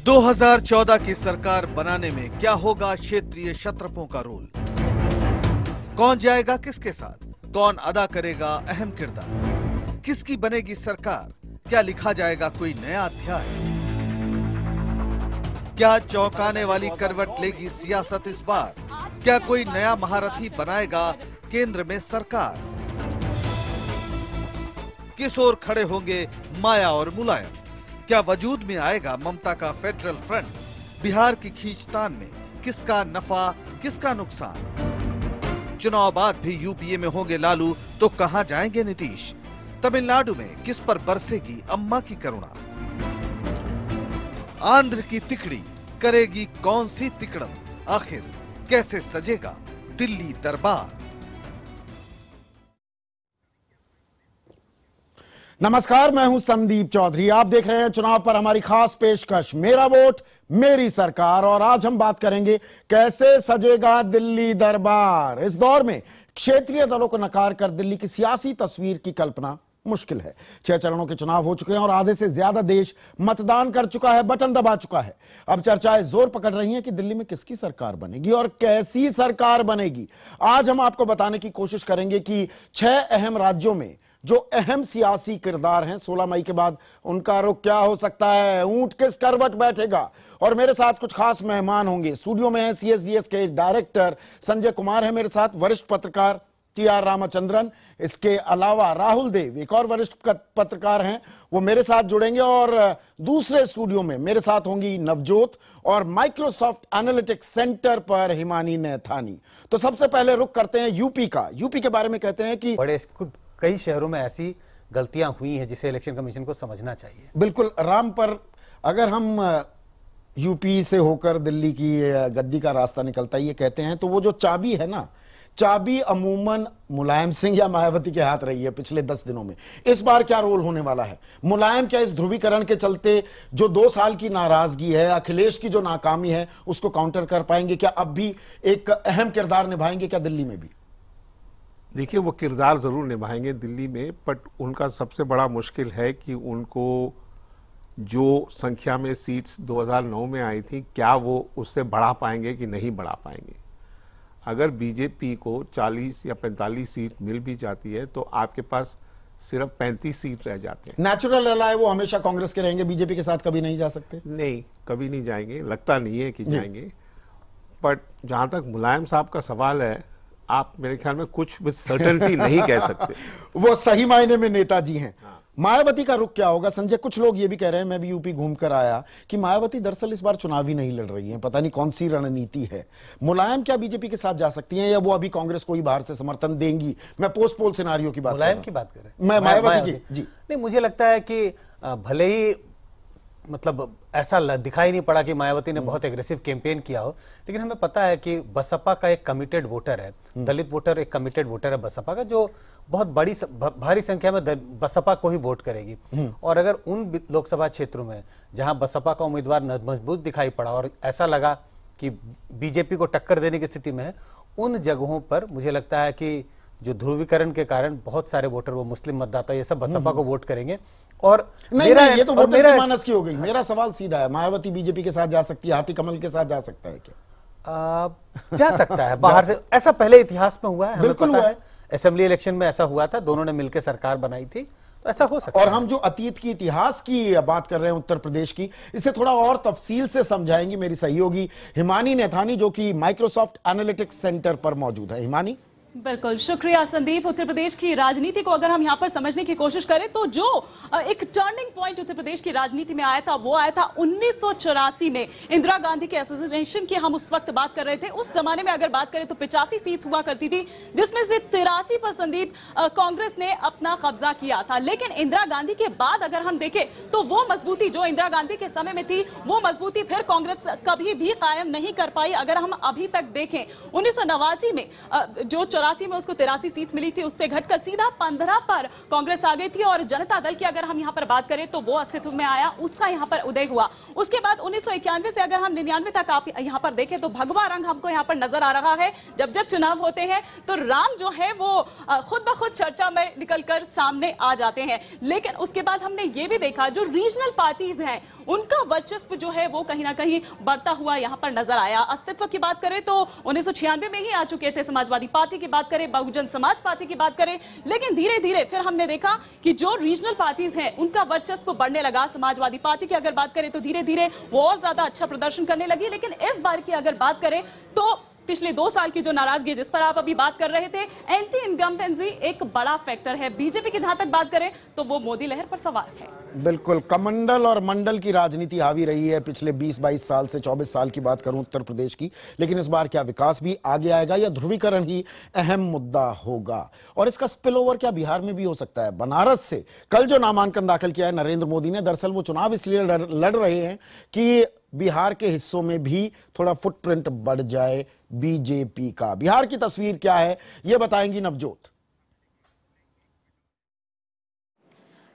2014 की सरकार बनाने में क्या होगा क्षेत्रीय क्षत्रपों का रोल? कौन जाएगा किसके साथ? कौन अदा करेगा अहम किरदार? किसकी बनेगी सरकार? क्या लिखा जाएगा कोई नया अध्याय? क्या चौंकाने वाली करवट लेगी सियासत इस बार? क्या कोई नया महारथी बनाएगा केंद्र में सरकार? किस ओर खड़े होंगे माया और मुलायम? क्या वजूद में आएगा ममता का फेडरल फ्रंट? बिहार की खींचतान में किसका नफा किसका नुकसान? चुनाव बाद भी यूपीए में होंगे लालू तो कहां जाएंगे नीतीश? तमिलनाडु में किस पर बरसेगी अम्मा की करुणा? आंध्र की तिकड़ी करेगी कौन सी तिकड़म? आखिर कैसे सजेगा दिल्ली दरबार? नमस्कार, मैं हूं संदीप चौधरी। आप देख रहे हैं चुनाव पर हमारी खास पेशकश मेरा वोट मेरी सरकार। और आज हम बात करेंगे कैसे सजेगा दिल्ली दरबार। इस दौर में क्षेत्रीय दलों को नकार कर दिल्ली की सियासी तस्वीर की कल्पना मुश्किल है। 6 चरणों के चुनाव हो चुके हैं और आधे से ज्यादा देश मतदान कर चुका है, बटन दबा चुका है। अब चर्चाएं जोर पकड़ रही हैं कि दिल्ली में किसकी सरकार बनेगी और कैसी सरकार बनेगी। आज हम आपको बताने की कोशिश करेंगे कि 6 अहम राज्यों में जो अहम सियासी किरदार हैं 16 मई के बाद उनका रुख क्या हो सकता है, ऊंट किस करवट बैठेगा। और मेरे साथ कुछ खास मेहमान होंगे। स्टूडियो में है सीएसडीएस के डायरेक्टर संजय कुमार है मेरे साथ, वरिष्ठ पत्रकार टीआर रामचंद्रन, इसके अलावा राहुल देव एक और वरिष्ठ पत्रकार हैं, वो मेरे साथ जुड़ेंगे। और दूसरे स्टूडियो में मेरे साथ होंगी नवजोत और माइक्रोसॉफ्ट एनालिटिक्स सेंटर पर हिमानी नैथानी। तो सबसे पहले रुख करते हैं यूपी का। यूपी के बारे में कहते हैं कि बड़े कई शहरों में ऐसी गलतियां हुई हैं जिसे इलेक्शन कमीशन को समझना चाहिए। बिल्कुल राम, पर अगर हम यूपी से होकर दिल्ली की गद्दी का रास्ता निकलता है ये कहते हैं, तो वो जो चाबी है ना, चाबी अमूमन मुलायम सिंह या मायावती के हाथ रही है पिछले 10 दिनों में। इस बार क्या रोल होने वाला है? मुलायम क्या इस ध्रुवीकरण के चलते जो 2 साल की नाराजगी है, अखिलेश की जो नाकामी है, उसको काउंटर कर पाएंगे? क्या अब भी एक अहम किरदार निभाएंगे क्या दिल्ली में भी? देखिए, वो किरदार जरूर निभाएंगे दिल्ली में, बट उनका सबसे बड़ा मुश्किल है कि उनको जो संख्या में सीट्स 2009 में आई थी, क्या वो उससे बढ़ा पाएंगे कि नहीं बढ़ा पाएंगे। अगर बीजेपी को 40 या 45 सीट मिल भी जाती है तो आपके पास सिर्फ 35 सीट रह जाते हैं। नेचुरल एलाय वो हमेशा कांग्रेस के रहेंगे, बीजेपी के साथ कभी नहीं जा सकते? नहीं, कभी नहीं जाएंगे, लगता नहीं है कि जाएंगे। बट जहां तक मुलायम साहब का सवाल है, आप मेरे ख्याल में कुछ विद सर्टेनिटी नहीं कह सकते। वो सही मायने में नेताजी हैं। हाँ। मायावती का रुख क्या होगा संजय? कुछ लोग ये भी कह रहे हैं, मैं भी यूपी घूमकर आया, कि मायावती दरअसल इस बार चुनाव ही नहीं लड़ रही हैं, पता नहीं कौन सी रणनीति है। मुलायम क्या बीजेपी के साथ जा सकती हैं या वो अभी कांग्रेस को ही बाहर से समर्थन देंगी? मैं पोस्ट पोल सिनारियो की बात, मुलायम की बात कर रहे हैं, मैं मायावती की। जी नहीं, मुझे लगता है कि भले ही मतलब ऐसा दिखाई नहीं पड़ा कि मायावती ने बहुत एग्रेसिव कैंपेन किया हो, लेकिन हमें पता है कि बसपा का एक कमिटेड वोटर है, दलित वोटर एक कमिटेड वोटर है बसपा का, जो बहुत भारी संख्या में बसपा को ही वोट करेगी। और अगर उन लोकसभा क्षेत्रों में जहां बसपा का उम्मीदवार मजबूत दिखाई पड़ा और ऐसा लगा कि बीजेपी को टक्कर देने की स्थिति में है, उन जगहों पर मुझे लगता है कि जो ध्रुवीकरण के कारण बहुत सारे वोटर, वो मुस्लिम मतदाता, ये सब बसपा को वोट करेंगे। और नहीं, ये तो वोटर की मानस की हो गई। मेरा सवाल सीधा है, मायावती बीजेपी के साथ जा सकती है, हाथी कमल के साथ जा सकता है क्या? जा सकता है बाहर से, ऐसा पहले इतिहास में हुआ है, बिल्कुल हुआ है। असेंबली इलेक्शन में ऐसा हुआ था, दोनों ने मिलकर सरकार बनाई थी, तो ऐसा हो सकता है। और हम जो अतीत की इतिहास की बात कर रहे हैं उत्तर प्रदेश की, इसे थोड़ा और तफसील से समझाएंगी मेरी सहयोगी हिमानी नैथानी, जो कि माइक्रोसॉफ्ट एनालिटिक्स सेंटर पर मौजूद है। हिमानी। बिल्कुल, शुक्रिया संदीप। उत्तर प्रदेश की राजनीति को अगर हम यहां पर समझने की कोशिश करें तो जो एक टर्निंग पॉइंट उत्तर प्रदेश की राजनीति में आया था, वो आया था 1984 में, इंदिरा गांधी के एसोसिएशन की हम उस वक्त बात कर रहे थे। उस जमाने में अगर बात करें तो 85 सीट हुआ करती थी, जिसमें से 83 पर संदीप कांग्रेस ने अपना कब्जा किया था। लेकिन इंदिरा गांधी के बाद अगर हम देखें तो वो मजबूती जो इंदिरा गांधी के समय में थी, वो मजबूती फिर कांग्रेस कभी भी कायम नहीं कर पाई। अगर हम अभी तक देखें, 1989 में जो 84 में उसको 83 सीट मिली थी, उससे घटकर सीधा 15 पर कांग्रेस आ गई थी। और जनता दल की अगर हम यहां पर बात करें तो वो अस्तित्व में आया, उसका यहां पर उदय हुआ। उसके बाद 1991 से अगर हम 99 तक आप यहां पर देखें तो भगवा रंग हमको यहां पर नजर आ रहा है। जब जब चुनाव होते हैं तो राम जो है वो खुद ब खुद चर्चा में निकलकर सामने आ जाते हैं। लेकिन उसके बाद हमने ये भी देखा, जो रीजनल पार्टीज हैं उनका वर्चस्व जो है वो कहीं ना कहीं बढ़ता हुआ यहां पर नजर आया। अस्तित्व की बात करें तो 1996 में ही आ चुके थे, समाजवादी पार्टी की बात करें, बहुजन समाज पार्टी की बात करें, लेकिन धीरे धीरे फिर हमने देखा कि जो रीजनल पार्टीज हैं उनका वर्चस्व बढ़ने लगा। समाजवादी पार्टी की अगर बात करें तो धीरे धीरे वो और ज्यादा अच्छा प्रदर्शन करने लगी। लेकिन इस बार की अगर बात करें तो पिछले 2 साल की जो नाराजगी जिस पर आप अभी बात कर रहे थे, एंटी इनकम्बेंसी एक बड़ा फैक्टर है। बीजेपी की जहां तक बात करें तो वो मोदी लहर पर सवार है। बिल्कुल, कमंडल और मंडल की राजनीति हावी रही है पिछले 20-22 साल से। 24 साल की बात करूं उत्तर प्रदेश की, लेकिन इस बार क्या विकास भी आगे आएगा या ध्रुवीकरण ही अहम मुद्दा होगा? और इसका स्पिल ओवर क्या बिहार में भी हो सकता है? बनारस से कल जो नामांकन दाखिल किया है नरेंद्र मोदी ने, दरअसल वो चुनाव इसलिए लड़ रहे हैं कि बिहार के हिस्सों में भी थोड़ा फुटप्रिंट बढ़ जाए बीजेपी का। बिहार की तस्वीर क्या है ये बताएंगी नवजोत।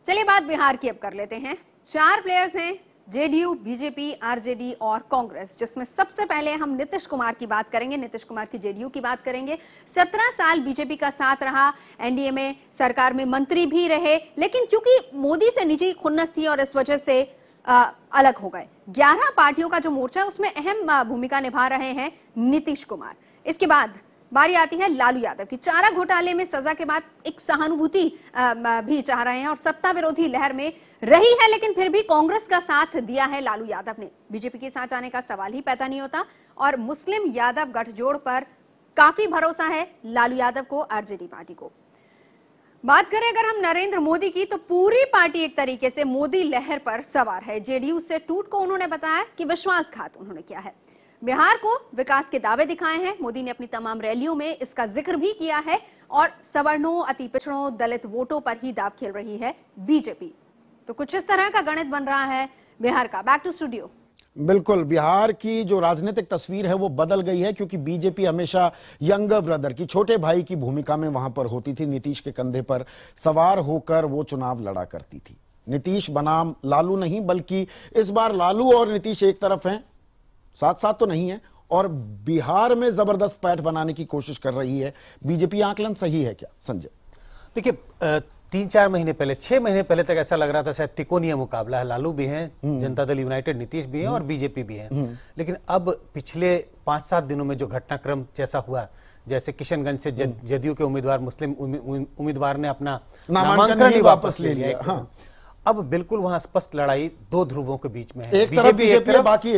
चलिए बात बिहार की अब कर लेते हैं। 4 प्लेयर्स हैं, जेडीयू, बीजेपी, आरजेडी और कांग्रेस, जिसमें सबसे पहले हम नीतीश कुमार की बात करेंगे। नीतीश कुमार की जेडीयू की बात करेंगे। 17 साल बीजेपी का साथ रहा, एनडीए में सरकार में मंत्री भी रहे, लेकिन क्योंकि मोदी से निजी खुन्नस थी और इस वजह से अलग हो गए। 11 पार्टियों का जो मोर्चा है उसमें अहम भूमिका निभा रहे हैं नीतीश कुमार। इसके बाद बारी आती है लालू यादव की। चारा घोटाले में सजा के बाद एक सहानुभूति भी चाह रहे हैं और सत्ता विरोधी लहर में रही है, लेकिन फिर भी कांग्रेस का साथ दिया है लालू यादव ने। बीजेपी के साथ आने का सवाल ही पैदा नहीं होता और मुस्लिम यादव गठजोड़ पर काफी भरोसा है लालू यादव को, आरजेडी पार्टी को। बात करें अगर हम नरेंद्र मोदी की, तो पूरी पार्टी एक तरीके से मोदी लहर पर सवार है। जेडीयू से टूट को उन्होंने बताया कि विश्वासघात उन्होंने किया है। बिहार को विकास के दावे दिखाए हैं। मोदी ने अपनी तमाम रैलियों में इसका जिक्र भी किया है और सवर्णों, अति पिछड़ों, दलित वोटों पर ही दाव खेल रही है बीजेपी। तो कुछ इस तरह का गणित बन रहा है बिहार का। Back to studio. बिल्कुल, बिहार की जो राजनीतिक तस्वीर है वो बदल गई है, क्योंकि बीजेपी हमेशा यंगर ब्रदर की, छोटे भाई की भूमिका में वहां पर होती थी। नीतीश के कंधे पर सवार होकर वो चुनाव लड़ा करती थी। नीतीश बनाम लालू नहीं, बल्कि इस बार लालू और नीतीश एक तरफ हैं, साथ साथ तो नहीं है, और बिहार में जबरदस्त पैठ बनाने की कोशिश कर रही है बीजेपी। आकलन सही है क्या संजय? देखिए, 3-4 महीने पहले, 6 महीने पहले तक ऐसा लग रहा था शायद तिकोनिया मुकाबला है। लालू भी हैं, जनता दल यूनाइटेड नीतीश भी हैं और बीजेपी भी हैं। लेकिन अब पिछले 5-7 दिनों में जो घटनाक्रम जैसा हुआ, जैसे किशनगंज से जदयू के उम्मीदवार, मुस्लिम उम्मीदवार ने अपना नामांकन ही वापस ले लिया। हाँ। अब बिल्कुल वहां स्पष्ट लड़ाई 2 ध्रुवों के बीच में है। एक तरफ बीजेपी है, बाकी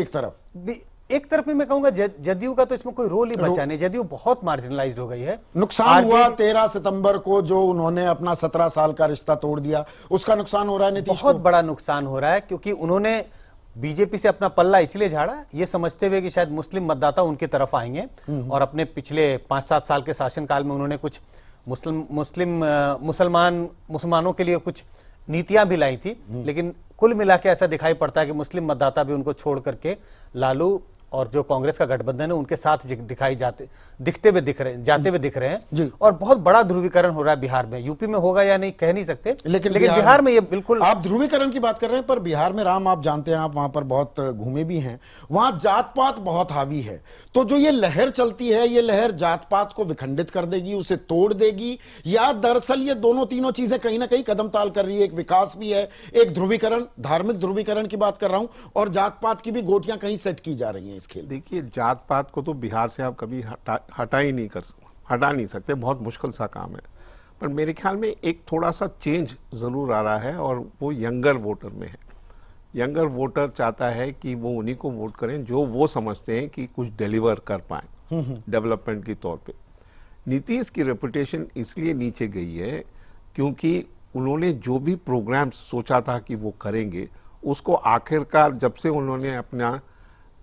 एक तरफ में मैं कहूंगा जदयू का तो इसमें कोई रोल ही बचा नहीं। जदयू बहुत मार्जिनलाइज्ड हो गई है। नुकसान हुआ 13 सितंबर को जो उन्होंने अपना 17 साल का रिश्ता तोड़ दिया, उसका नुकसान हो रहा है नीतीश को। बहुत बड़ा नुकसान हो रहा है, क्योंकि उन्होंने बीजेपी से अपना पल्ला इसलिए झाड़ा, ये समझते हुए कि शायद मुस्लिम मतदाता उनकी तरफ आएंगे, और अपने पिछले 5-7 साल के शासनकाल में उन्होंने कुछ मुसलमानों के लिए कुछ नीतियां भी लाई थी। लेकिन कुल मिला के ऐसा दिखाई पड़ता है कि मुस्लिम मतदाता भी उनको छोड़ करके लालू और जो कांग्रेस का गठबंधन है उनके साथ जाते हुए दिख रहे हैं। और बहुत बड़ा ध्रुवीकरण हो रहा है बिहार में। यूपी में होगा या नहीं कह नहीं सकते, लेकिन बिहार में ये बिल्कुल। आप ध्रुवीकरण की बात कर रहे हैं, पर बिहार में राम, आप जानते हैं, आप वहां पर बहुत घूमे भी हैं, वहां जात पात बहुत हावी है। तो जो ये लहर चलती है, ये लहर जात पात को विखंडित कर देगी, उसे तोड़ देगी, या दरअसल ये दोनों तीनों चीजें कहीं ना कहीं कदम ताल कर रही है? एक विकास भी है, एक ध्रुवीकरण, धार्मिक ध्रुवीकरण की बात कर रहा हूं, और जात पात की भी गोटियां कहीं सेट की जा रही हैं इस खेल। देखिए, जात पात को तो बिहार से आप कभी हटा नहीं सकते, बहुत मुश्किल सा काम है। पर मेरे ख्याल में एक थोड़ा सा चेंज जरूर आ रहा है, और वो यंगर वोटर में है। यंगर वोटर चाहता है कि वो उन्हीं को वोट करें जो वो समझते हैं कि कुछ डिलीवर कर पाए डेवलपमेंट के तौर पे। नीतीश की रेपुटेशन इसलिए नीचे गई है क्योंकि उन्होंने जो भी प्रोग्राम सोचा था कि वो करेंगे, उसको आखिरकार जब से उन्होंने अपना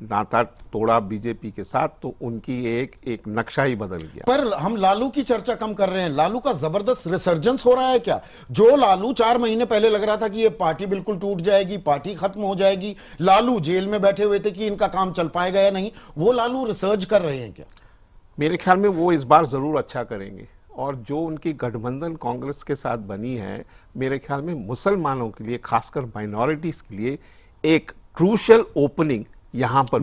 नाता तोड़ा बीजेपी के साथ, तो उनकी एक नक्शा ही बदल गया। पर हम लालू की चर्चा कम कर रहे हैं, लालू का जबरदस्त रिसर्जेंस हो रहा है क्या? जो लालू 4 महीने पहले लग रहा था कि ये पार्टी बिल्कुल टूट जाएगी, पार्टी खत्म हो जाएगी, लालू जेल में बैठे हुए थे कि इनका काम चल पाएगा या नहीं, वो लालू रिसर्च कर रहे हैं क्या? मेरे ख्याल में वो इस बार जरूर अच्छा करेंगे। और जो उनकी गठबंधन कांग्रेस के साथ बनी है, मेरे ख्याल में मुसलमानों के लिए, खासकर माइनॉरिटीज के लिए एक क्रूशियल ओपनिंग यहां पर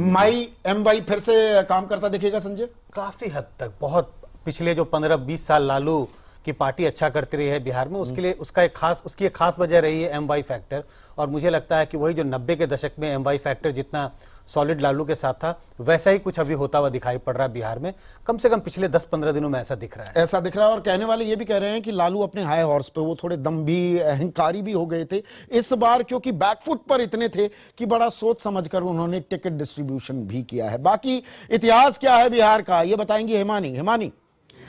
MY फिर से काम करता दिखेगा संजय? काफी हद तक। बहुत पिछले जो 15-20 साल लालू कि पार्टी अच्छा करती रही है बिहार में, उसके लिए उसकी एक खास वजह रही है MY फैक्टर। और मुझे लगता है कि वही जो 90 के दशक में MY फैक्टर जितना सॉलिड लालू के साथ था, वैसा ही कुछ अभी होता हुआ दिखाई पड़ रहा है बिहार में। कम से कम पिछले 10-15 दिनों में ऐसा दिख रहा है। ऐसा दिख रहा है। और कहने वाले ये भी कह रहे हैं कि लालू अपने हाई हॉर्स पे, वो थोड़े दम्भी अहंकारी भी हो गए थे इस बार, क्योंकि बैकफुट पर इतने थे कि बड़ा सोच समझकर उन्होंने टिकट डिस्ट्रीब्यूशन भी किया है। बाकी इतिहास क्या है बिहार का, ये बताएंगी हिमानी।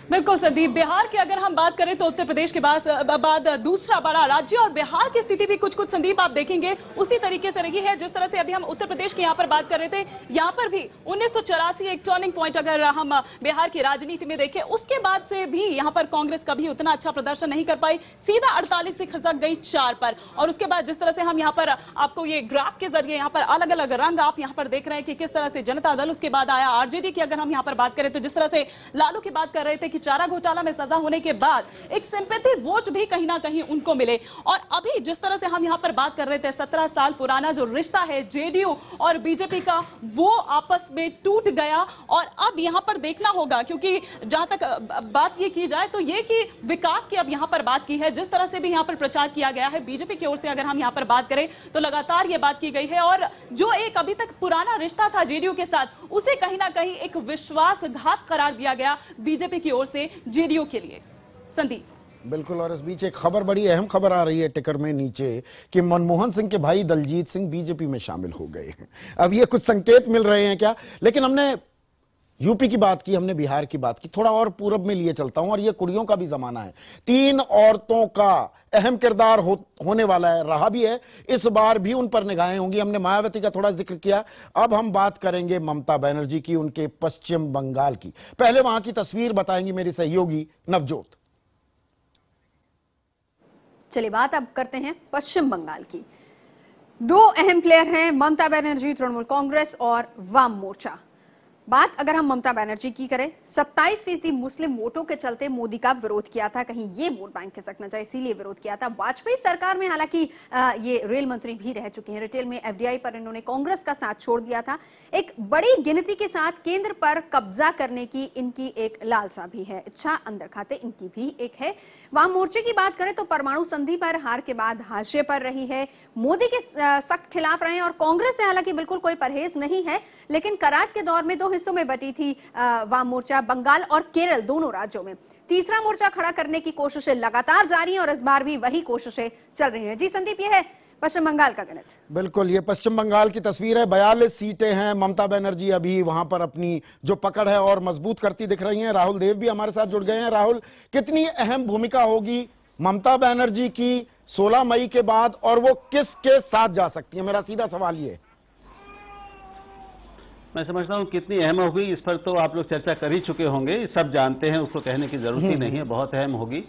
बिल्कुल संदीप, बिहार की अगर हम बात करें तो उत्तर प्रदेश के बाद दूसरा बड़ा राज्य, और बिहार की स्थिति भी कुछ संदीप आप देखेंगे उसी तरीके से रही है जिस तरह से अभी हम उत्तर प्रदेश की यहां पर बात कर रहे थे। यहां पर भी 1984 एक टर्निंग पॉइंट अगर हम बिहार की राजनीति में देखें, उसके बाद से भी यहां पर कांग्रेस कभी उतना अच्छा प्रदर्शन नहीं कर पाई, सीधा 48 से खसक गई 4 पर। और उसके बाद जिस तरह से हम यहां पर आपको ये ग्राफ के जरिए यहां पर अलग अलग रंग आप यहां पर देख रहे हैं कि किस तरह से जनता दल, उसके बाद आया आरजेडी की अगर हम यहां पर बात करें तो जिस तरह से लालू की बात कर रहे थे कि चारा घोटाला में सजा होने के बाद एक सिंपैथी वोट भी कहीं ना कहीं उनको मिले। और अभी जिस तरह से हम यहां पर बात कर रहे थे, 17 साल पुराना जो रिश्ता है जेडीयू और बीजेपी का, वो आपस में टूट गया। और अब यहां पर देखना होगा, क्योंकि जहां तक बात ये की जाए तो ये कि विकास की अब यहां पर बात की है, जिस तरह से भी यहां पर प्रचार किया गया है बीजेपी की ओर से अगर हम यहां पर बात करें तो लगातार ये बात की गई है। और जो एक अभी तक पुराना रिश्ता था जेडीयू के साथ, उसे कहीं ना कहीं एक विश्वासघात करार दिया गया बीजेपी की ओर से जेडीयू के लिए। संदीप बिल्कुल। और इस बीच एक खबर, बड़ी अहम खबर आ रही है टिकर में नीचे कि मनमोहन सिंह के भाई दलजीत सिंह बीजेपी में शामिल हो गए हैं। अब ये कुछ संकेत मिल रहे हैं क्या? लेकिन हमने यूपी की बात की, हमने बिहार की बात की, थोड़ा और पूरब में लिए चलता हूं। और ये कुड़ियों का भी जमाना है। 3 औरतों का अहम किरदार होने वाला है, रहा भी है, इस बार भी उन पर निगाहें होंगी। हमने मायावती का थोड़ा जिक्र किया, अब हम बात करेंगे ममता बनर्जी की, उनके पश्चिम बंगाल की। पहले वहां की तस्वीर बताएंगी मेरी सहयोगी नवजोत। चलिए बात अब करते हैं पश्चिम बंगाल की। 2 अहम प्लेयर हैं, ममता बनर्जी तृणमूल कांग्रेस और वाम मोर्चा। बात अगर हम ममता बनर्जी की करें, 27% मुस्लिम वोटों के चलते मोदी का विरोध किया था, कहीं ये वोट बैंक खिसक न जाए इसीलिए विरोध किया था। वाजपेयी सरकार में हालांकि ये रेल मंत्री भी रह चुके हैं। रिटेल में एफडीआई पर इन्होंने कांग्रेस का साथ छोड़ दिया था। एक बड़ी गिनती के साथ केंद्र पर कब्जा करने की इनकी एक लालसा भी है, इच्छा अंदर खाते इनकी भी एक है। वाम मोर्चे की बात करें तो परमाणु संधि पर हार के बाद हाशिए पर रही है, मोदी के सख्त खिलाफ रहे हैं। और कांग्रेस से हालांकि बिल्कुल कोई परहेज नहीं है, लेकिन करार के दौर में 2 हिस्सों में बटी थी वाम मोर्चा, बंगाल और केरल दोनों राज्यों में। तीसरा मोर्चा खड़ा करने की कोशिशें लगातार जारी हैं और इस बार भी वही कोशिशें चल रही हैं। जी संदीप, ये है पश्चिम बंगाल का गणित। बिल्कुल, ये पश्चिम बंगाल की तस्वीर है। 42 सीटें हैं। ममता बनर्जी अभी वहां पर अपनी जो पकड़ है और मजबूत करती दिख रही हैं। राहुल देव भी हमारे साथ जुड़ गए हैं। राहुल, कितनी अहम भूमिका होगी ममता बनर्जी की 16 मई के बाद, और वो किसके साथ जा सकती है? मेरा सीधा सवाल ये है। मैं समझता हूं कितनी अहम होगी इस पर तो आप लोग चर्चा कर ही चुके होंगे, सब जानते हैं, उसको कहने की जरूरत ही नहीं है, बहुत अहम होगी।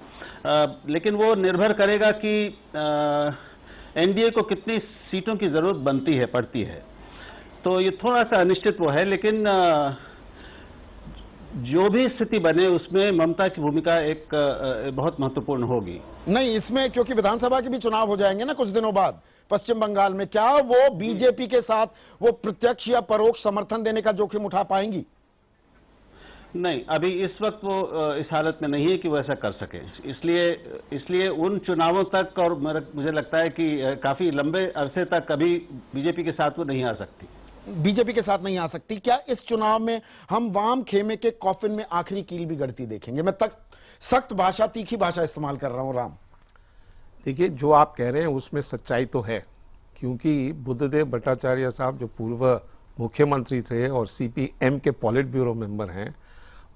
लेकिन वो निर्भर करेगा कि एनडीए को कितनी सीटों की जरूरत पड़ती है, तो ये थोड़ा सा अनिश्चित वो है। लेकिन जो भी स्थिति बने उसमें ममता की भूमिका एक बहुत महत्वपूर्ण होगी। नहीं, इसमें क्योंकि विधानसभा के भी चुनाव हो जाएंगे ना कुछ दिनों बाद पश्चिम बंगाल में, क्या वो बीजेपी के साथ वो प्रत्यक्ष या परोक्ष समर्थन देने का जोखिम उठा पाएंगी? नहीं, अभी इस वक्त वो इस हालत में नहीं है कि वो ऐसा कर सके। इसलिए उन चुनावों तक, और मुझे लगता है कि काफी लंबे अरसे तक कभी बीजेपी के साथ वो नहीं आ सकती। बीजेपी के साथ नहीं आ सकती। क्या इस चुनाव में हम वाम खेमे के कॉफिन में आखिरी कील भी गड़ती देखेंगे? मैं सख्त भाषा, तीखी भाषा इस्तेमाल कर रहा हूं। राम, देखिए, जो आप कह रहे हैं उसमें सच्चाई तो है, क्योंकि बुद्धदेव भट्टाचार्य साहब जो पूर्व मुख्यमंत्री थे और सीपीएम के पॉलिट ब्यूरो मेंबर हैं,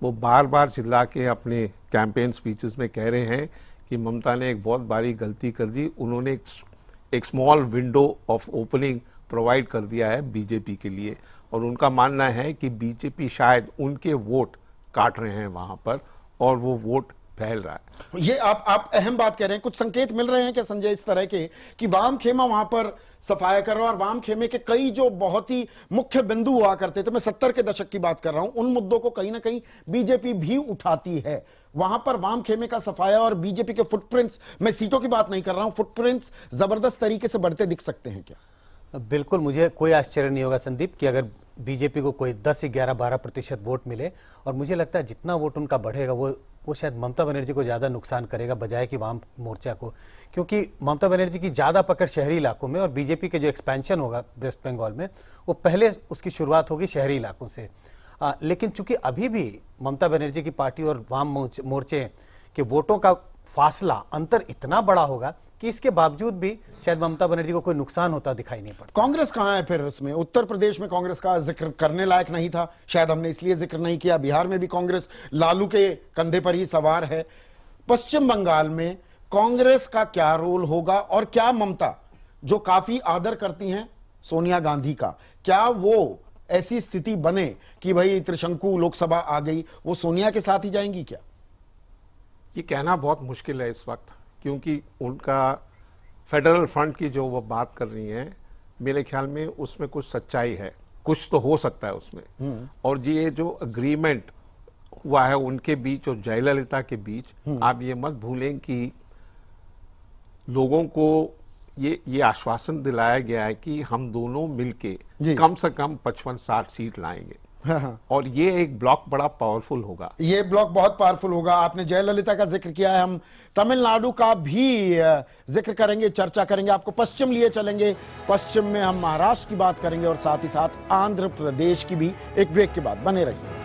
वो बार बार चिल्ला के अपने कैंपेन स्पीचेस में कह रहे हैं कि ममता ने एक बहुत बड़ी गलती कर दी। उन्होंने एक small window of opening provide कर दिया है बीजेपी के लिए, और उनका मानना है कि बीजेपी शायद उनके वोट काट रहे हैं वहां पर, और वो वोट फैल रहा है। ये आप अहम बात कह रहे हैं। कुछ संकेत मिल रहे हैं क्या संजय इस तरह के कि वाम खेमा वहां पर सफाया कर रहा है, और वाम खेमे के कई जो बहुत ही मुख्य बिंदु हुआ करते थे, मैं 70 के दशक की बात कर रहा हूं, उन मुद्दों को कहीं ना कहीं बीजेपी भी उठाती है, वहां पर वाम खेमे का सफाया और बीजेपी के फुटप्रिंट्स, मैं सीटों की बात नहीं कर रहा हूं, फुटप्रिंट्स जबरदस्त तरीके से बढ़ते दिख सकते हैं क्या? बिल्कुल, मुझे कोई आश्चर्य नहीं होगा संदीप कि अगर बीजेपी को कोई 10, 11, 12% वोट मिले, और मुझे लगता है जितना वोट उनका बढ़ेगा वो वो शायद ममता बनर्जी को ज्यादा नुकसान करेगा बजाय कि वाम मोर्चा को, क्योंकि ममता बनर्जी की ज्यादा पकड़ शहरी इलाकों में और बीजेपी के जो एक्सपेंशन होगा वेस्ट बंगाल में वो पहले उसकी शुरुआत होगी शहरी इलाकों से। लेकिन चूंकि अभी भी ममता बनर्जी की पार्टी और वाम मोर्चे के वोटों का फासला अंतर इतना बड़ा होगा कि इसके बावजूद भी शायद ममता बनर्जी को कोई नुकसान होता दिखाई नहीं पड़ता। कांग्रेस कहां है फिर इसमें? उत्तर प्रदेश में कांग्रेस का जिक्र करने लायक नहीं था, शायद हमने इसलिए जिक्र नहीं किया। बिहार में भी कांग्रेस लालू के कंधे पर ही सवार है। पश्चिम बंगाल में कांग्रेस का क्या रोल होगा और क्या ममता, जो काफी आदर करती हैं सोनिया गांधी का, क्या वो ऐसी स्थिति बने कि भाई त्रिशंकु लोकसभा आ गई, वो सोनिया के साथ ही जाएंगी क्या? ये कहना बहुत मुश्किल है इस वक्त, क्योंकि उनका फेडरल फ्रंट की जो वो बात कर रही हैं, मेरे ख्याल में उसमें कुछ सच्चाई है, कुछ तो हो सकता है उसमें। और ये जो अग्रीमेंट हुआ है उनके बीच और जयललिता के बीच, आप ये मत भूलें कि लोगों को ये आश्वासन दिलाया गया है कि हम दोनों मिलके कम से कम 55-60 सीट लाएंगे। हाँ। और ये एक ब्लॉक बड़ा पावरफुल होगा। ये ब्लॉक बहुत पावरफुल होगा। आपने जयललिता का जिक्र किया है, हम तमिलनाडु का भी जिक्र करेंगे, चर्चा करेंगे। आपको पश्चिम लिए चलेंगे, पश्चिम में हम महाराष्ट्र की बात करेंगे और साथ ही साथ आंध्र प्रदेश की भी। एक ब्रेक के बाद बने रहिए।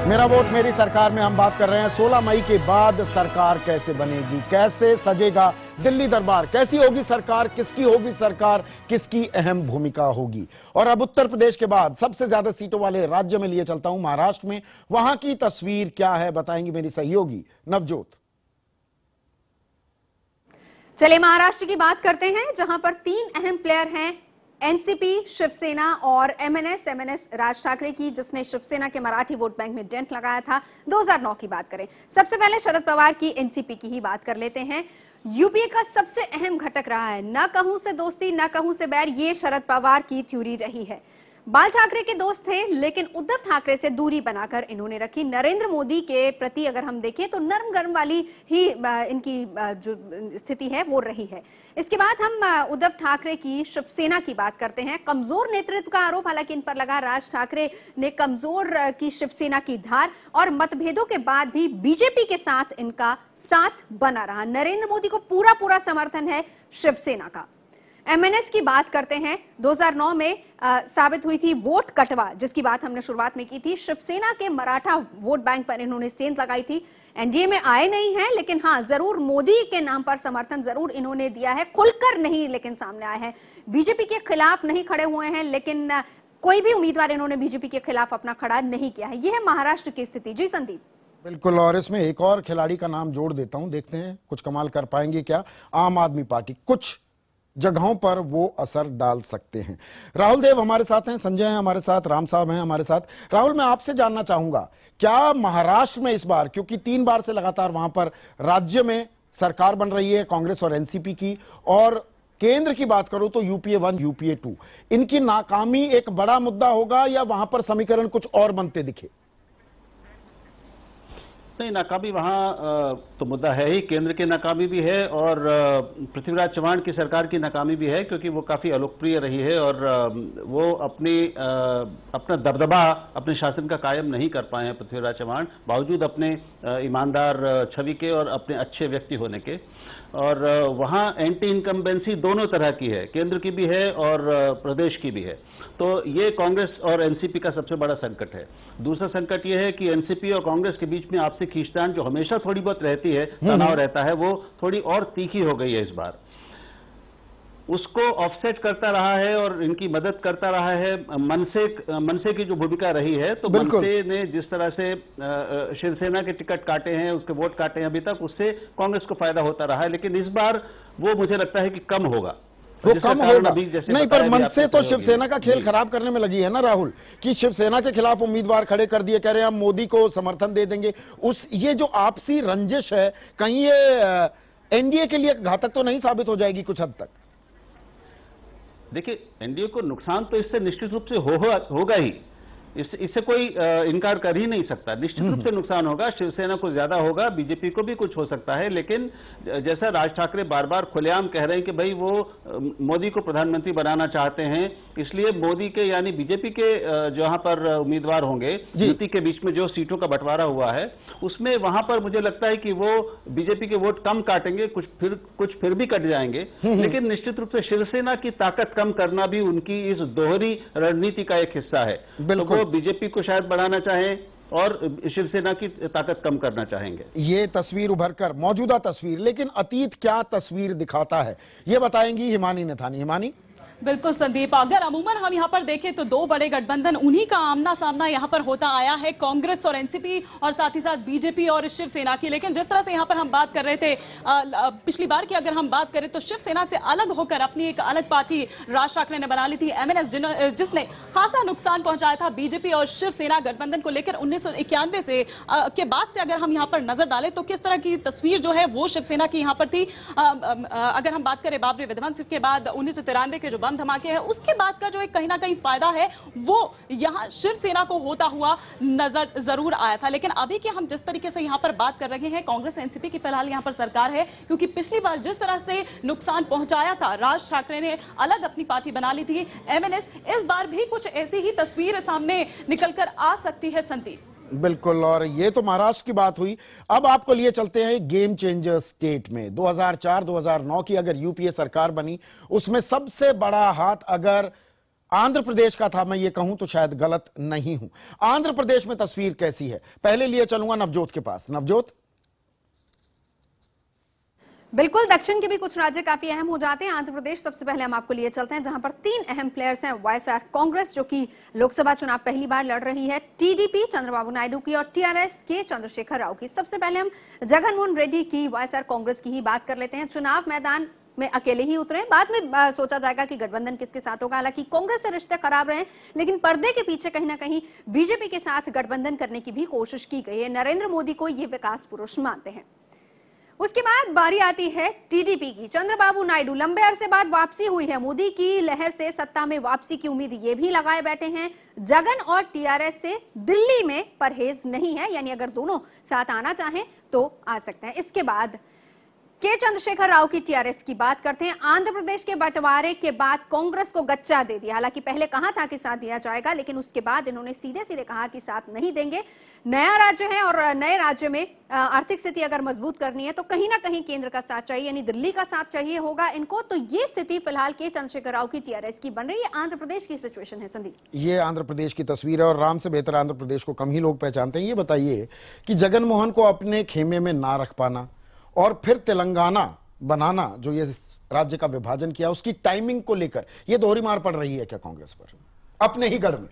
मेरा वोट मेरी सरकार में हम बात कर रहे हैं 16 मई के बाद सरकार कैसे बनेगी, कैसे सजेगा दिल्ली दरबार, कैसी होगी सरकार, किसकी होगी सरकार, किसकी अहम भूमिका होगी। और अब उत्तर प्रदेश के बाद सबसे ज्यादा सीटों वाले राज्य में लिए चलता हूं, महाराष्ट्र में। वहां की तस्वीर क्या है बताएंगी मेरी सहयोगी नवजोत। चलिए महाराष्ट्र की बात करते हैं, जहां पर 3 अहम प्लेयर हैं, एनसीपी, शिवसेना और एमएनएस राज ठाकरे की, जिसने शिवसेना के मराठी वोट बैंक में डेंट लगाया था। 2009 की बात करें, सबसे पहले शरद पवार की एनसीपी की ही बात कर लेते हैं। यूपीए का सबसे अहम घटक रहा है, ना कहूं से दोस्ती ना कहूं से बैर, ये शरद पवार की थ्योरी रही है। बाल ठाकरे के दोस्त थे, लेकिन उद्धव ठाकरे से दूरी बनाकर इन्होंने रखी। नरेंद्र मोदी के प्रति अगर हम देखें तो नरम गरम वाली ही इनकी जो स्थिति है वो रही है। इसके बाद हम उद्धव ठाकरे की शिवसेना की बात करते हैं। कमजोर नेतृत्व का आरोप हालांकि इन पर लगा। राज ठाकरे ने कमजोर की शिवसेना की धार, और मतभेदों के बाद भी बीजेपी के साथ इनका साथ बना रहा। नरेंद्र मोदी को पूरा समर्थन है शिवसेना का। एमएनएस की बात करते हैं, 2009 में साबित हुई थी वोट कटवा, जिसकी बात हमने शुरुआत में की थी। शिवसेना के मराठा वोट बैंक पर इन्होंने सेंध लगाई थी। एनडीए में आए नहीं हैं, लेकिन हां जरूर मोदी के नाम पर समर्थन जरूर इन्होंने दिया है, खुलकर नहीं लेकिन सामने आए हैं। बीजेपी के खिलाफ नहीं खड़े हुए हैं, लेकिन कोई भी उम्मीदवार इन्होंने बीजेपी के खिलाफ अपना खड़ा नहीं किया है। यह है महाराष्ट्र की स्थिति। जी संदीप। बिल्कुल, और इसमें एक और खिलाड़ी का नाम जोड़ देता हूं, देखते हैं कुछ कमाल कर पाएंगे क्या आम आदमी पार्टी। कुछ जगहों पर वो असर डाल सकते हैं। राहुल देव हमारे साथ हैं, संजय हैं हमारे साथ, राम साहब हैं हमारे साथ। राहुल, मैं आपसे जानना चाहूंगा, क्या महाराष्ट्र में इस बार, क्योंकि 3 बार से लगातार वहां पर राज्य में सरकार बन रही है कांग्रेस और एनसीपी की, और केंद्र की बात करूं तो यूपीए 1 यूपीए 2, इनकी नाकामी एक बड़ा मुद्दा होगा या वहां पर समीकरण कुछ और बनते दिखे? नहीं, नाकामी वहाँ तो मुद्दा है ही, केंद्र की नाकामी भी है और पृथ्वीराज चव्हाण की सरकार की नाकामी भी है, क्योंकि वो काफ़ी अलोकप्रिय रही है और वो अपना दबदबा अपने शासन का कायम नहीं कर पाए हैं पृथ्वीराज चव्हाण, बावजूद अपने ईमानदार छवि के और अपने अच्छे व्यक्ति होने के। और वहाँ एंटी इनकम्बेंसी दोनों तरह की है, केंद्र की भी है और प्रदेश की भी है। तो ये कांग्रेस और एनसीपी का सबसे बड़ा संकट है। दूसरा संकट ये है कि एनसीपी और कांग्रेस के बीच में आपसी खींचतान जो हमेशा थोड़ी बहुत रहती है, तनाव रहता है, वो थोड़ी और तीखी हो गई है इस बार। उसको ऑफसेट करता रहा है और इनकी मदद करता रहा है मनसे की जो भूमिका रही है। तो मनसे ने जिस तरह से शिवसेना के टिकट काटे हैं, उसके वोट काटे हैं अभी तक, उससे कांग्रेस को फायदा होता रहा है, लेकिन इस बार वो मुझे लगता है कि कम होगा। वो जिसका कम कारण होगा अभी जैसे नहीं, बताया पर भी मन आपको से तो होगी। शिवसेना का खेल जी। खराब करने में लगी है ना राहुल, कि शिवसेना के खिलाफ उम्मीदवार खड़े कर दिए, कह रहे हैं हम मोदी को समर्थन दे देंगे। ये जो आपसी रंजिश है, कहीं ये एनडीए के लिए घातक तो नहीं साबित हो जाएगी कुछ हद तक? देखिए, एनडीए को नुकसान तो इससे निश्चित रूप से होगा ही, इससे कोई इनकार कर ही नहीं सकता। निश्चित रूप से नुकसान होगा, शिवसेना को ज्यादा होगा, बीजेपी को भी कुछ हो सकता है। लेकिन जैसा राज ठाकरे बार बार खुलेआम कह रहे हैं कि भाई वो मोदी को प्रधानमंत्री बनाना चाहते हैं, इसलिए मोदी के यानी बीजेपी के जहां पर उम्मीदवार होंगे, युति के बीच में जो सीटों का बंटवारा हुआ है, उसमें वहां पर मुझे लगता है कि वो बीजेपी के वोट कम काटेंगे, कुछ फिर भी कट जाएंगे। लेकिन निश्चित रूप से शिवसेना की ताकत कम करना भी उनकी इस दोहरी रणनीति का एक हिस्सा है। तो वो बीजेपी को शायद बढ़ाना चाहें और शिवसेना की ताकत कम करना चाहेंगे। ये तस्वीर उभर कर, मौजूदा तस्वीर, लेकिन अतीत क्या तस्वीर दिखाता है, ये बताएंगी हिमानी नथानी। हिमानी। बिल्कुल संदीप, अगर अमूमन हम यहाँ पर देखें तो दो बड़े गठबंधन उन्हीं का आमना सामना यहाँ पर होता आया है, कांग्रेस और एनसीपी, और साथ ही साथ बीजेपी और शिवसेना की। लेकिन जिस तरह से यहाँ पर हम बात कर रहे थे पिछली बार की, अगर हम बात करें तो शिवसेना से अलग होकर अपनी एक अलग पार्टी राज ठाकरे ने बना ली थी, एमएनएस, जिसने खासा नुकसान पहुंचाया था बीजेपी और शिवसेना गठबंधन को लेकर 1991 से के बाद से। अगर हम यहाँ पर नजर डालें तो किस तरह की तस्वीर जो है वो शिवसेना की यहाँ पर थी। अगर हम बात करें बाबरी विध्वंस के बाद 1993 के जो बम धमाके हैं, उसके बाद का जो एक कहीं ना कहीं फायदा है वो यहां शिवसेना को होता हुआ नजर जरूर आया था। लेकिन अभी की हम जिस तरीके से यहां पर बात कर रहे हैं, कांग्रेस एनसीपी की फिलहाल यहां पर सरकार है, क्योंकि पिछली बार जिस तरह से नुकसान पहुंचाया था, राज ठाकरे ने अलग अपनी पार्टी बना ली थी एमएनएस, इस बार भी कुछ ऐसी ही तस्वीर सामने निकलकर आ सकती है संदीप। बिल्कुल, और ये तो महाराष्ट्र की बात हुई। अब आपको लिए चलते हैं गेम चेंजर स्टेट में। 2004-2009 की अगर यूपीए सरकार बनी, उसमें सबसे बड़ा हाथ अगर आंध्र प्रदेश का था, मैं ये कहूं तो शायद गलत नहीं हूं। आंध्र प्रदेश में तस्वीर कैसी है, पहले लिए चलूंगा नवजोत के पास। नवजोत। बिल्कुल, दक्षिण के भी कुछ राज्य काफी अहम हो जाते हैं। आंध्र प्रदेश सबसे पहले हम आपको लिए चलते हैं, जहां पर 3 अहम प्लेयर्स हैं। वाईएसआर कांग्रेस, जो कि लोकसभा चुनाव पहली बार लड़ रही है, टीडीपी चंद्रबाबू नायडू की, और टीआरएस के चंद्रशेखर राव की। सबसे पहले हम जगनमोहन रेड्डी की वाईएसआर कांग्रेस की ही बात कर लेते हैं। चुनाव मैदान में अकेले ही उतरे, बाद में सोचा जाएगा कि गठबंधन किसके साथ होगा। हालांकि कांग्रेस से रिश्ते खराब रहे, लेकिन पर्दे के पीछे कहीं ना कहीं बीजेपी के साथ गठबंधन करने की भी कोशिश की गई है। नरेंद्र मोदी को ये विकास पुरुष मानते हैं। उसके बाद बारी आती है टीडीपी की। चंद्रबाबू नायडू, लंबे अरसे बाद वापसी हुई है, मोदी की लहर से सत्ता में वापसी की उम्मीद ये भी लगाए बैठे हैं। जगन और टीआरएस से दिल्ली में परहेज नहीं है, यानी अगर दोनों साथ आना चाहें तो आ सकते हैं। इसके बाद के चंद्रशेखर राव की टीआरएस की बात करते हैं। आंध्र प्रदेश के बंटवारे के बाद कांग्रेस को गच्चा दे दिया। हालांकि पहले कहा था कि साथ दिया जाएगा, लेकिन उसके बाद इन्होंने सीधे सीधे कहा कि साथ नहीं देंगे। नया राज्य है और नए राज्य में आर्थिक स्थिति अगर मजबूत करनी है तो कहीं ना कहीं केंद्र का साथ चाहिए, यानी दिल्ली का साथ चाहिए होगा इनको। तो ये स्थिति फिलहाल के चंद्रशेखर राव की टीआरएस की बन रही है। आंध्र प्रदेश की सिचुएशन है संदीप। ये आंध्र प्रदेश की तस्वीर है, और राम से बेहतर आंध्र प्रदेश को कम ही लोग पहचानते हैं। ये बताइए कि जगनमोहन को अपने खेमे में ना रख पाना और फिर तेलंगाना बनाना, जो ये राज्य का विभाजन किया, उसकी टाइमिंग को लेकर ये दोहरी मार पड़ रही है क्या कांग्रेस पर अपने ही गढ़ में?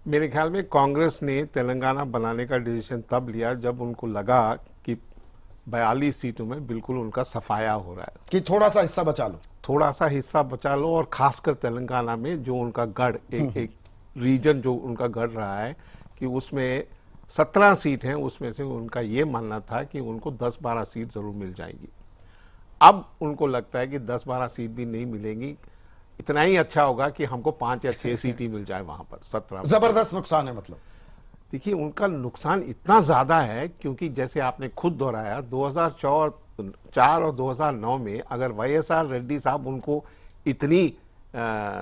मेरे ख्याल में कांग्रेस ने तेलंगाना बनाने का डिसीजन तब लिया जब उनको लगा कि 42 सीटों में बिल्कुल उनका सफाया हो रहा है, कि थोड़ा सा हिस्सा बचा लो, थोड़ा सा हिस्सा बचा लो। और खासकर तेलंगाना में जो उनका गढ़, एक रीजन जो उनका गढ़ रहा है, कि उसमें 17 सीट हैं, उसमें से उनका ये मानना था कि उनको 10-12 सीट जरूर मिल जाएंगी। अब उनको लगता है कि 10-12 सीट भी नहीं मिलेंगी, इतना ही अच्छा होगा कि हमको 5 या 6 सीट ही मिल जाए वहां पर। 17 जबरदस्त नुकसान है। मतलब देखिए, उनका नुकसान इतना ज्यादा है क्योंकि जैसे आपने खुद दोहराया, 2004 और 2009 में अगर वाईएसआर रेड्डी साहब उनको इतनी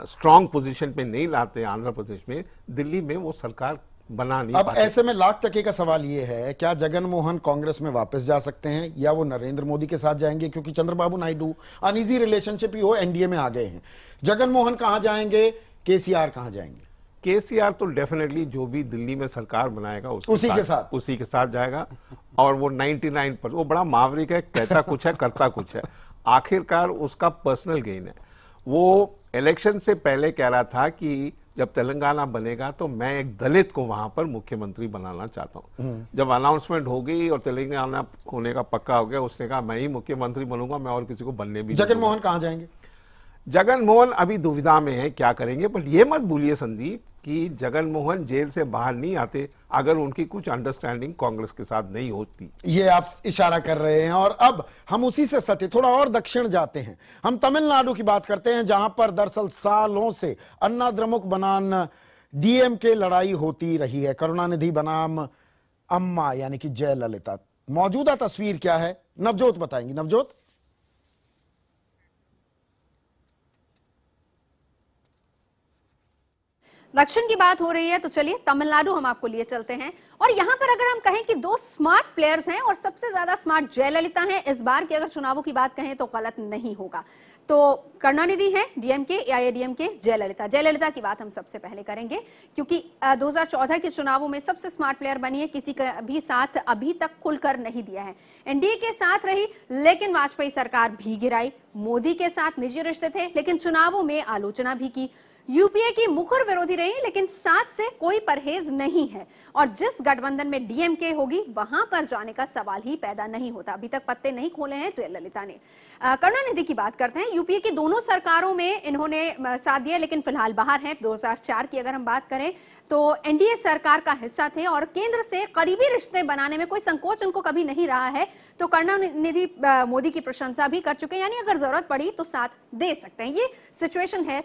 स्ट्रांग पोजीशन पे नहीं लाते आंध्र प्रदेश में, दिल्ली में वो सरकार बना नहीं अब ऐसे में लाख टके का सवाल ये है, क्या जगनमोहन कांग्रेस में वापस जा सकते हैं या वो नरेंद्र मोदी के साथ जाएंगे? क्योंकि चंद्रबाबू नायडू अनईजी रिलेशनशिप ही हो, एनडीए में आ गए हैं। जगनमोहन कहां जाएंगे, केसीआर कहां जाएंगे? केसीआर तो डेफिनेटली जो भी दिल्ली में सरकार बनाएगा उसी के साथ जाएगा। और वो 99% वो बड़ा मावरिक है, कहता कुछ है करता कुछ है, आखिरकार उसका पर्सनल गेन है। वो इलेक्शन से पहले कह रहा था कि जब तेलंगाना बनेगा तो मैं एक दलित को वहां पर मुख्यमंत्री बनाना चाहता हूं। जब अनाउंसमेंट हो गई और तेलंगाना होने का पक्का हो गया, उसने कहा मैं ही मुख्यमंत्री बनूंगा, मैं और किसी को बनने भी। जगनमोहन कहां जाएंगे? जगन मोहन अभी दुविधा में है क्या करेंगे, पर ये मत भूलिए संदीप कि जगन मोहन जेल से बाहर नहीं आते अगर उनकी कुछ अंडरस्टैंडिंग कांग्रेस के साथ नहीं होती। ये आप इशारा कर रहे हैं और अब हम उसी से सटे थोड़ा और दक्षिण जाते हैं। हम तमिलनाडु की बात करते हैं, जहां पर दरअसल सालों से अन्ना द्रमुक बनाम डीएमके लड़ाई होती रही है। करुणानिधि बनाम अम्मा यानी कि जयललिता। मौजूदा तस्वीर क्या है, नवजोत बताएंगी। नवजोत, दक्षिण की बात हो रही है तो चलिए तमिलनाडु हम आपको लिए चलते हैं। और यहां पर अगर हम कहें कि दो स्मार्ट प्लेयर्स हैं और सबसे ज्यादा स्मार्ट जयललिता हैं, इस बार की अगर चुनावों की बात कहें तो गलत नहीं होगा। तो करुणानिधि है डीएमके, एआईएडीएमके, जयललिता की बात हम सबसे पहले करेंगे क्योंकि 2014 के चुनावों में सबसे स्मार्ट प्लेयर बनी है, किसी का भी साथ अभी तक खुलकर नहीं दिया है। एनडीए के साथ रही लेकिन वाजपेयी सरकार भी गिराई, मोदी के साथ निजी रिश्ते थे लेकिन चुनावों में आलोचना भी की, यूपीए की मुखर विरोधी रही लेकिन साथ से कोई परहेज नहीं है और जिस गठबंधन में डीएमके होगी वहां पर जाने का सवाल ही पैदा नहीं होता। अभी तक पत्ते नहीं खोले हैं जयललिता ने। करुणानिधि की बात करते हैं। यूपीए की दोनों सरकारों में इन्होंने साथ दिया लेकिन फिलहाल बाहर हैं। 2004 की अगर हम बात करें तो एनडीए सरकार का हिस्सा थे और केंद्र से करीबी रिश्ते बनाने में कोई संकोच उनको कभी नहीं रहा है। तो करुणानिधि मोदी की प्रशंसा भी कर चुके हैं, यानी अगर जरूरत पड़ी तो साथ दे सकते हैं। ये सिचुएशन है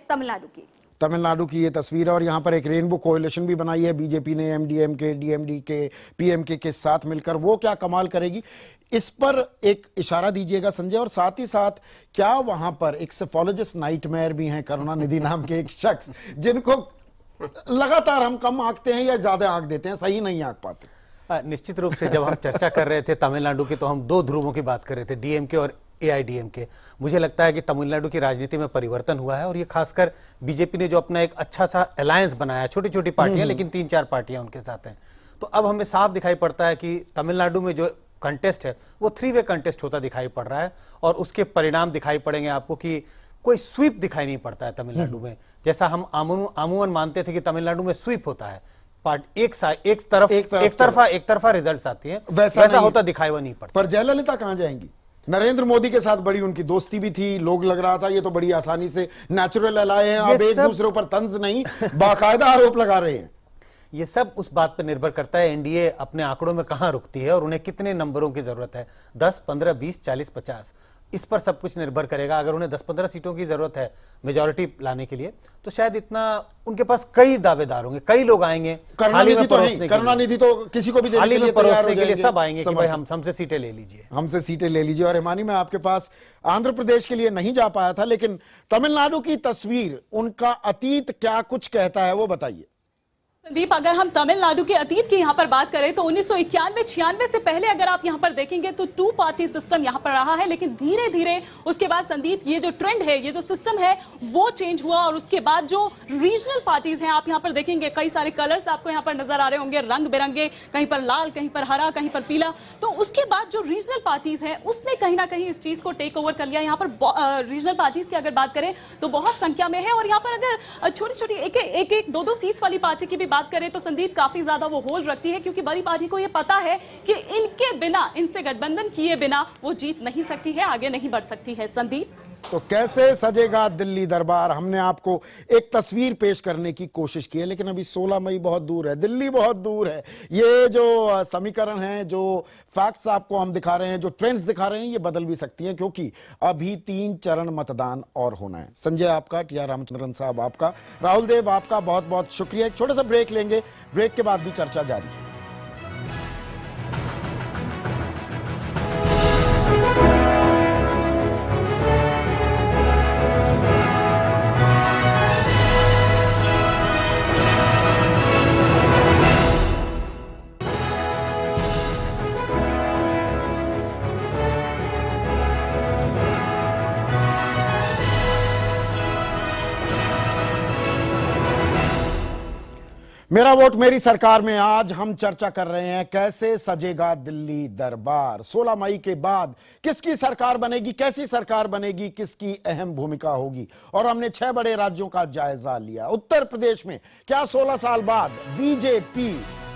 तमिलनाडु की ये तस्वीर है और यहां पर एक रेनबो कोएलिशन भी बनाई है बीजेपी ने एमडीएमके, डीएमडीके, पीएमके के साथ मिलकर। वो क्या कमाल करेगी, इस पर एक इशारा दीजिएगा संजय। और साथ ही साथ क्या वहां पर एक सेफोलॉजिस्ट नाइटमेयर भी हैं, करुणानिधि नाम के एक शख्स जिनको लगातार हम कम आंकते हैं या ज्यादा आंक देते हैं, सही नहीं आंक पाते। निश्चित रूप से जब हम चर्चा कर रहे थे तमिलनाडु की तो हम दो ध्रुवों की बात कर रहे थे, डीएमके और एआईडीएमके। मुझे लगता है कि तमिलनाडु की राजनीति में परिवर्तन हुआ है और ये खासकर बीजेपी ने जो अपना एक अच्छा सा अलायंस बनाया, छोटी छोटी पार्टियां लेकिन 3-4 पार्टियां उनके साथ हैं। तो अब हमें साफ दिखाई पड़ता है कि तमिलनाडु में जो कंटेस्ट है वो 3-वे कंटेस्ट होता दिखाई पड़ रहा है और उसके परिणाम दिखाई पड़ेंगे आपको कि कोई स्वीप दिखाई नहीं पड़ता है तमिलनाडु में, जैसा हम अमूमन मानते थे कि तमिलनाडु में स्वीप होता है, एक तरफा रिजल्ट आती है, वैसा होता दिखाई हुआ नहीं पड़ता। पर जयललिता कहां जाएंगी? नरेंद्र मोदी के साथ बड़ी उनकी दोस्ती भी थी, लोग लग रहा था ये तो बड़ी आसानी से नेचुरल अलाय हैं, अब एक दूसरे ऊपर तंज नहीं बाकायदा आरोप लगा रहे हैं। ये सब उस बात पर निर्भर करता है एनडीए अपने आंकड़ों में कहां रुकती है और उन्हें कितने नंबरों की जरूरत है, 10, 15, 20, 40, 50, इस पर सब कुछ निर्भर करेगा। अगर उन्हें 10-15 सीटों की जरूरत है मेजॉरिटी लाने के लिए तो शायद इतना, उनके पास कई दावेदार होंगे, कई लोग आएंगे। करुणानिधि तो किसी को भी देने के लिए तैयार हो जाएंगे, सब आएंगे कि भाई हमसे सीटें ले लीजिए, हमसे सीटें ले लीजिए। और हिमानी, मैं आपके पास आंध्र प्रदेश के लिए नहीं जा पाया था लेकिन तमिलनाडु की तस्वीर, उनका अतीत क्या कुछ कहता है वो बताइए। संदीप, अगर हम तमिलनाडु के अतीत की यहां पर बात करें तो 1991-96 से पहले अगर आप यहां पर देखेंगे तो 2 पार्टी सिस्टम यहां पर रहा है, लेकिन धीरे धीरे उसके बाद संदीप ये जो ट्रेंड है, ये जो सिस्टम है वो चेंज हुआ और उसके बाद जो रीजनल पार्टीज हैं आप यहां पर देखेंगे कई सारे कलर्स आपको यहां पर नजर आ रहे होंगे, रंग बिरंगे, कहीं पर लाल, कहीं पर हरा, कहीं पर पीला। तो उसके बाद जो रीजनल पार्टीज हैं उसने कहीं ना कहीं इस चीज को टेक ओवर कर लिया। यहां पर रीजनल पार्टीज की अगर बात करें तो बहुत संख्या में है और यहां पर अगर छोटी छोटी एक 2-2 सीट्स वाली पार्टी की भी बात करें तो संदीप काफी ज्यादा वो होल्ड रखती है क्योंकि बड़ी पार्टी को ये पता है कि इनके बिना, इनसे गठबंधन किए बिना वो जीत नहीं सकती है, आगे नहीं बढ़ सकती है। संदीप, तो कैसे सजेगा दिल्ली दरबार, हमने आपको एक तस्वीर पेश करने की कोशिश की है लेकिन अभी 16 मई बहुत दूर है, दिल्ली बहुत दूर है। ये जो समीकरण है, जो फैक्ट्स आपको हम दिखा रहे हैं, जो ट्रेंड्स दिखा रहे हैं, ये बदल भी सकती हैं क्योंकि अभी 3 चरण मतदान और होना है। संजय आपका, टी आर रामचंद्रन साहब आपका, राहुल देव आपका बहुत बहुत शुक्रिया। एक छोटा सा ब्रेक लेंगे, ब्रेक के बाद भी चर्चा जारी है। मेरा वोट मेरी सरकार में आज हम चर्चा कर रहे हैं कैसे सजेगा दिल्ली दरबार। 16 मई के बाद किसकी सरकार बनेगी, कैसी सरकार बनेगी, किसकी अहम भूमिका होगी और हमने 6 बड़े राज्यों का जायजा लिया। उत्तर प्रदेश में क्या 16 साल बाद बीजेपी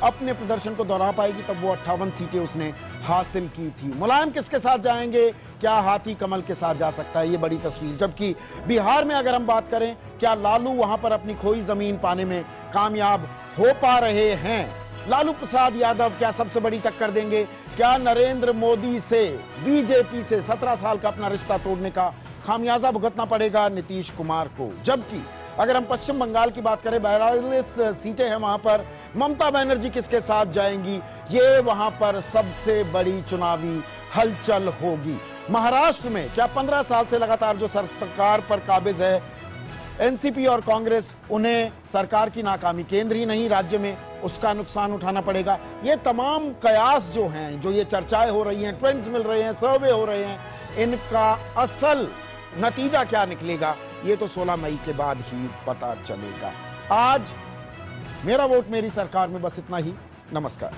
अपने प्रदर्शन को दोहरा पाएगी? तब वो 58 सीटें उसने हासिल की थी। मुलायम किसके साथ जाएंगे क्या हाथी कमल के साथ जा सकता है, ये बड़ी तस्वीर। जबकि बिहार में अगर हम बात करें, क्या लालू वहां पर अपनी खोई जमीन पाने में कामयाब हो पा रहे हैं? लालू प्रसाद यादव क्या सबसे बड़ी टक्कर देंगे? क्या नरेंद्र मोदी से, बीजेपी से 17 साल का अपना रिश्ता तोड़ने का खामियाजा भुगतना पड़ेगा नीतीश कुमार को? जबकि अगर हम पश्चिम बंगाल की बात करें, 42 सीटें हैं वहां पर, ममता बनर्जी किसके साथ जाएंगी, ये वहां पर सबसे बड़ी चुनावी हलचल होगी। महाराष्ट्र में क्या 15 साल से लगातार जो सरकार पर काबिज है एनसीपी और कांग्रेस, उन्हें सरकार की नाकामी, केंद्र ही नहीं राज्य में उसका नुकसान उठाना पड़ेगा? ये तमाम कयास जो हैं, जो ये चर्चाएं हो रही हैं, ट्रेंड्स मिल रहे हैं, सर्वे हो रहे हैं, इनका असल नतीजा क्या निकलेगा, ये तो 16 मई के बाद ही पता चलेगा। आज मेरा वोट मेरी सरकार में बस इतना ही। नमस्कार।